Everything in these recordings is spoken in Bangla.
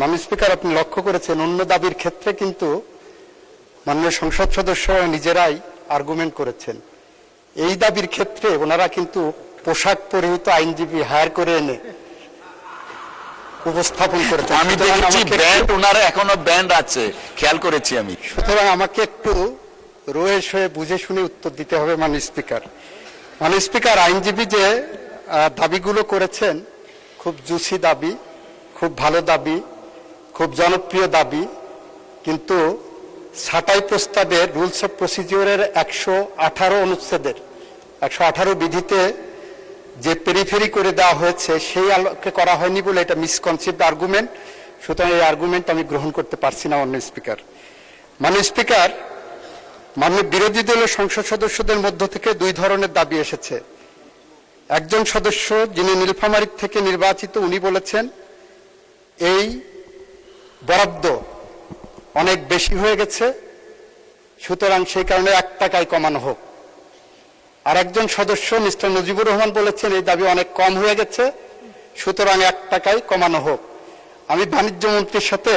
মাননীয় স্পিকার, আপনি লক্ষ্য করেছেন অন্য দাবির ক্ষেত্রে কিন্তু মাননীয় সংসদ সদস্যরা নিজেরাই আর্গুমেন্ট করেছেন। এই দাবির ক্ষেত্রে ওনারা কিন্তু পোশাক পরিহিত আইনজীবী হায়ার করে এনে উপস্থাপন করেছেন। আমি দেখেছি ব্যান্ড, ওনার এখনো ব্যান্ড আছে, খেয়াল করেছি আমি। সুতরাং আমাকে একটু রয়েস হয়ে বুঝে শুনে উত্তর দিতে হবে মাননীয় স্পিকার। মাননীয় স্পিকার, আইনজীবী যে দাবিগুলো করেছেন খুব জুসি দাবি, খুব ভালো দাবি, খুব জনপ্রিয় দাবি, কিন্তু ছাঁটাই প্রস্তাবের রুলস অফ প্রসিডিওরের 118 অনুচ্ছেদের 118 বিধিতে যে পেরিফেরি করে দেওয়া হয়েছে সেই আলোকে করা হয়নি বলে এটা মিসকনসেপ্ট আর্গুমেন্ট। সুতরাং এই আর্গুমেন্ট আমি গ্রহণ করতে পারছি না মাননীয় স্পিকার। মাননীয় স্পিকার, মাননীয় বিরোধী দলীয় সংসদ সদস্যদের মধ্য থেকে দুই ধরনের দাবি এসেছে। একজন সদস্য যিনি নীলফামারী থেকে নির্বাচিত, উনি বলেছেন এই বরাদ্দ অনেক বেশি হয়ে গেছে, সুতরাং সেই কারণে 1 টাকায় কমানো হোক। আর একজন সদস্য মিস্টার নজিবুর রহমান বলেছেন এই দাবি অনেক কম হয়ে গেছে, সুতরাং 1 টাকায় কমানো হোক। আমি বাণিজ্য মন্ত্রীর সাথে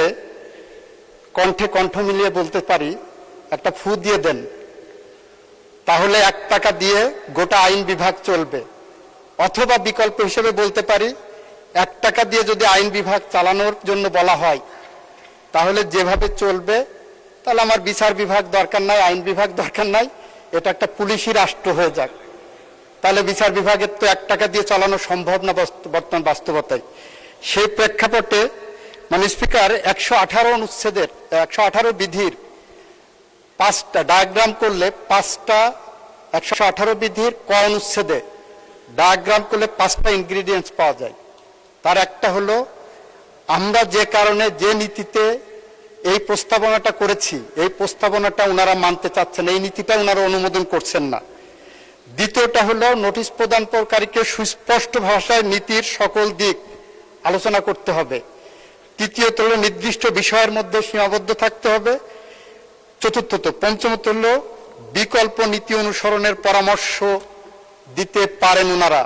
কণ্ঠে কণ্ঠ মিলিয়ে বলতে পারি, একটা ফু দিয়ে দেন, তাহলে 1 টাকা দিয়ে গোটা আইন বিভাগ চলবে। অথবা বিকল্প হিসেবে বলতে পারি, 1 টাকা দিয়ে যদি আইন বিভাগ চালানোর জন্য বলা হয় তাহলে যেভাবে চলবে, তাহলে আমার বিচার বিভাগ দরকার নাই, আইন বিভাগ দরকার নাই, এটা একটা পুলিশি রাষ্ট্র হয়ে যাক। তাহলে বিচার বিভাগের তো 1 টাকা দিয়ে চালানো সম্ভব না বর্তমান বাস্তবতায়। সেই প্রেক্ষাপটে মাননীয় স্পিকার 118 অনুচ্ছেদের 118 বিধির 5টা ডায়াগ্রাম করলে 5টা 118 বিধির ক অনুচ্ছেদে ডায়াগ্রাম করলে 5টা ইনগ্রিডিয়েন্টস পাওয়া যায়। তার একটা হলো আমরা যে কারণে যে নীতিতে এই প্রস্তাবনাটা করেছি, এই প্রস্তাবনাটা ওনারা মানতে চাচ্ছেন, এই নীতিটা ওনারা অনুমোদন করছেন না। দ্বিতীয়টা হলো নোটিশ প্রদানকারীকে সুস্পষ্ট ভাষায় নীতির সকল দিক আলোচনা করতে হবে। তৃতীয়ত হলো নির্দিষ্ট বিষয়ের মধ্যে সীমাবদ্ধ থাকতে হবে। চতুর্থত, পঞ্চমত হলো বিকল্প নীতি অনুসরণের পরামর্শ দিতে পারেন ওনারা,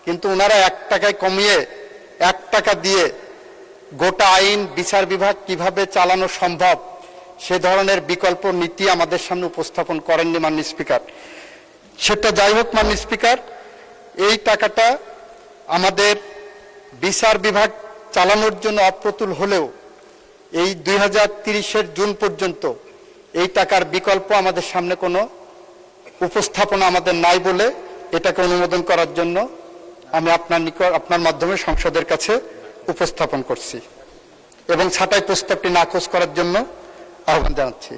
কিন্তু ওনারা 1 টাকায় কমিয়ে 1 টাকা দিয়ে গোটা আইন বিচার বিভাগ কিভাবে চালানো সম্ভব সে ধরনের বিকল্প নীতি আমাদের সামনে উপস্থাপন করেননি মাননীয় স্পিকার। সেটা যাই হোক মাননীয় স্পিকার, এই টাকাটা আমাদের বিচার বিভাগ চালানোর জন্য অপ্রতুল হলেও এই 2030-এর জুন পর্যন্ত এই টাকার বিকল্প আমাদের সামনে কোনো উপস্থাপনা আমাদের নাই বলে এটাকে অনুমোদন করার জন্য আমি আপনার মাধ্যমে সংসদের কাছে উপস্থাপন করছি এবং ছাঁটাই প্রস্তাবটি নাকচ করার জন্য আহ্বান জানাচ্ছি।